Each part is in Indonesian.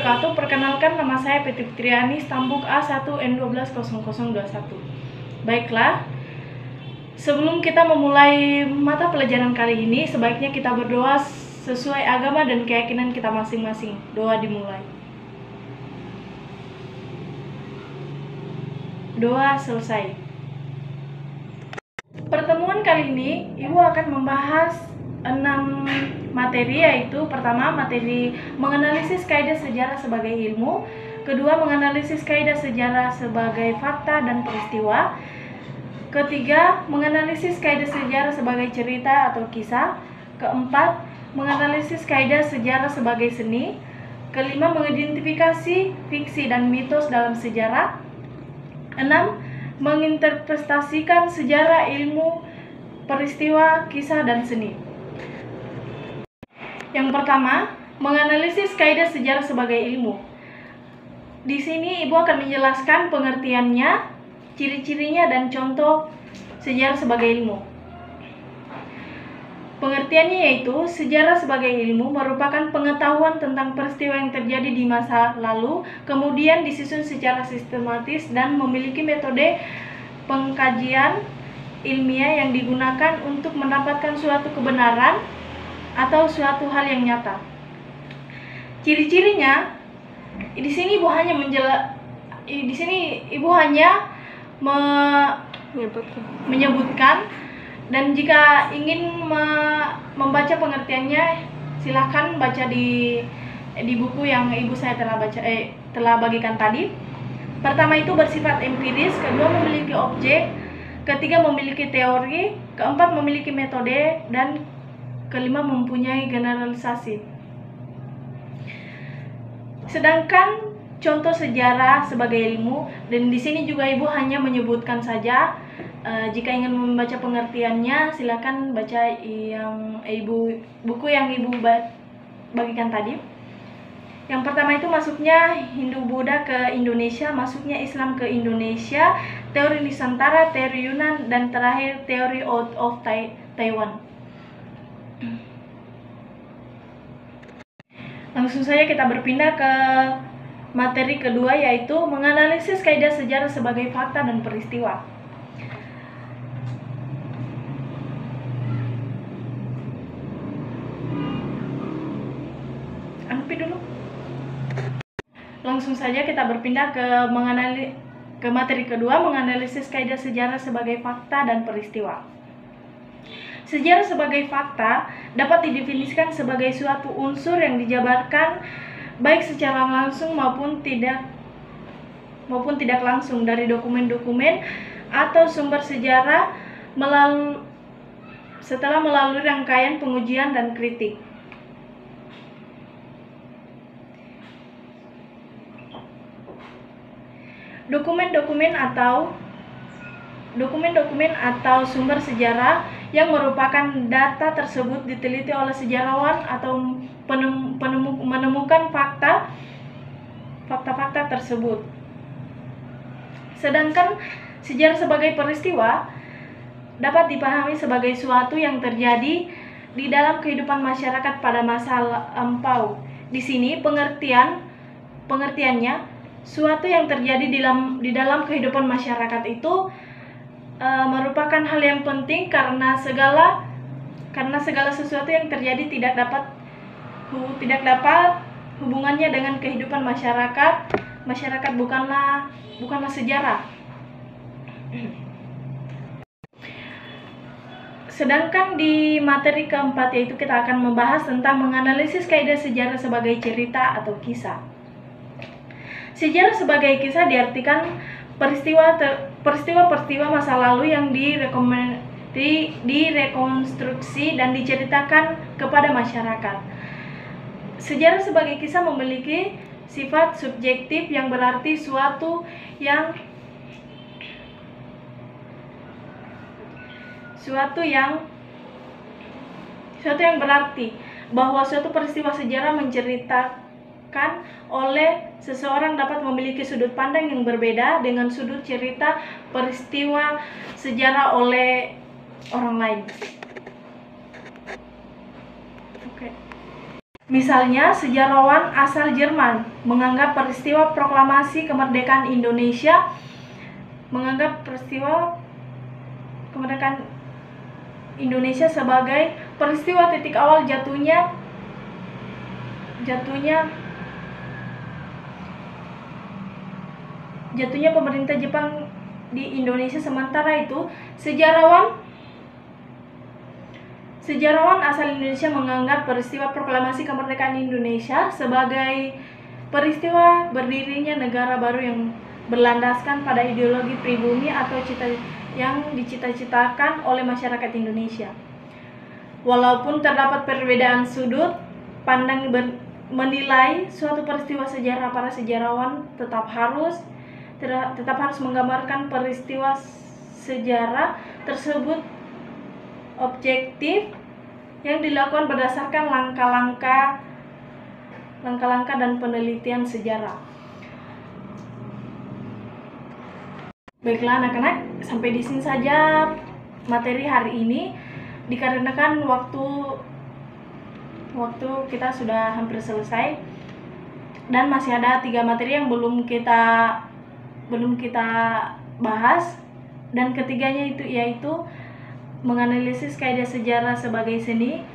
wabarakatuh. Perkenalkan, nama saya Peti Fitriani, Stambuk A1N120021. Baiklah, sebelum kita memulai mata pelajaran kali ini, sebaiknya kita berdoa sesuai agama dan keyakinan kita masing-masing. Doa dimulai. Doa selesai. Pertemuan kali ini, Ibu akan membahas 6 materi, yaitu pertama, materi menganalisis kaidah sejarah sebagai ilmu, kedua, menganalisis kaidah sejarah sebagai fakta dan peristiwa, ketiga, menganalisis kaidah sejarah sebagai cerita atau kisah, keempat, menganalisis kaidah sejarah sebagai seni, kelima, mengidentifikasi fiksi dan mitos dalam sejarah, enam, menginterpretasikan sejarah, ilmu, peristiwa, kisah, dan seni. Yang pertama, menganalisis kaidah sejarah sebagai ilmu. Di sini Ibu akan menjelaskan pengertiannya, ciri-cirinya, dan contoh sejarah sebagai ilmu. Pengertiannya yaitu, sejarah sebagai ilmu merupakan pengetahuan tentang peristiwa yang terjadi di masa lalu, kemudian disusun secara sistematis dan memiliki metode pengkajian ilmiah yang digunakan untuk mendapatkan suatu kebenaran atau suatu hal yang nyata. Ciri-cirinya, di sini Ibu hanya menyebutkan, dan jika ingin membaca pengertiannya, silakan baca di buku yang saya telah bagikan tadi. Pertama itu bersifat empiris, kedua memiliki objek, ketiga memiliki teori, keempat memiliki metode, dan kelima mempunyai generalisasi. Sedangkan contoh sejarah sebagai ilmu, dan di sini juga Ibu hanya menyebutkan saja. Jika ingin membaca pengertiannya, silakan baca buku yang Ibu bagikan tadi. Yang pertama itu masuknya Hindu-Buddha ke Indonesia, masuknya Islam ke Indonesia, teori Nusantara, teori Yunan, dan terakhir teori out of Taiwan. Langsung saja kita berpindah ke materi kedua, yaitu menganalisis kaidah sejarah sebagai fakta dan peristiwa. Langsung saja kita berpindah ke materi kedua, menganalisis kaidah sejarah sebagai fakta dan peristiwa. Sejarah sebagai fakta dapat didefinisikan sebagai suatu unsur yang dijabarkan baik secara langsung maupun tidak langsung dari dokumen-dokumen atau sumber sejarah setelah melalui rangkaian pengujian dan kritik. Dokumen-dokumen atau sumber sejarah yang merupakan data tersebut diteliti oleh sejarawan atau menemukan fakta-fakta tersebut. Sedangkan sejarah sebagai peristiwa dapat dipahami sebagai suatu yang terjadi di dalam kehidupan masyarakat pada masa lampau. Di sini pengertiannya, suatu yang terjadi di dalam kehidupan masyarakat itu merupakan hal yang penting karena segala sesuatu yang terjadi tidak dapat hubungannya dengan kehidupan masyarakat. Masyarakat bukanlah sejarah. Sedangkan di materi keempat, yaitu kita akan membahas tentang menganalisis kaidah sejarah sebagai cerita atau kisah. Sejarah sebagai kisah diartikan peristiwa-peristiwa masa lalu yang direkonstruksi dan diceritakan kepada masyarakat. Sejarah sebagai kisah memiliki sifat subjektif, yang berarti suatu yang berarti bahwa suatu peristiwa sejarah menceritakan oleh seseorang dapat memiliki sudut pandang yang berbeda dengan sudut cerita peristiwa sejarah oleh orang lain. Misalnya, sejarawan asal Jerman menganggap peristiwa proklamasi kemerdekaan Indonesia sebagai peristiwa titik awal jatuhnya pemerintah Jepang di Indonesia. Sementara itu, sejarawan asal Indonesia menganggap peristiwa proklamasi kemerdekaan Indonesia sebagai peristiwa berdirinya negara baru yang berlandaskan pada ideologi pribumi atau yang dicita-citakan oleh masyarakat Indonesia. Walaupun terdapat perbedaan sudut pandang menilai suatu peristiwa sejarah, para sejarawan tetap harus menggambarkan peristiwa sejarah tersebut objektif yang dilakukan berdasarkan langkah-langkah dan penelitian sejarah. Baiklah anak-anak, sampai di sini saja materi hari ini, dikarenakan waktu kita sudah hampir selesai dan masih ada 3 materi yang belum kita bahas, dan ketiganya yaitu menganalisis kaidah sejarah sebagai seni,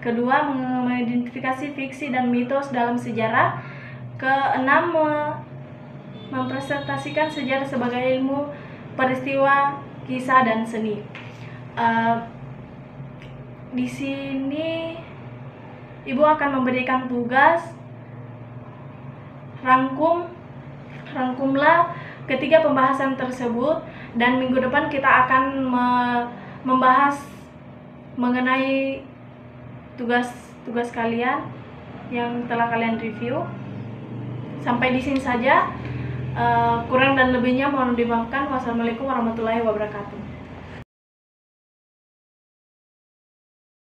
kedua mengidentifikasi fiksi dan mitos dalam sejarah, keenam mempresentasikan sejarah sebagai ilmu peristiwa, kisah, dan seni. Di sini Ibu akan memberikan tugas, rangkumlah ketiga pembahasan tersebut, dan minggu depan kita akan membahas mengenai tugas kalian yang telah kalian review. Sampai di sini saja, kurang dan lebihnya mohon dimaafkan. Wassalamualaikum warahmatullahi wabarakatuh.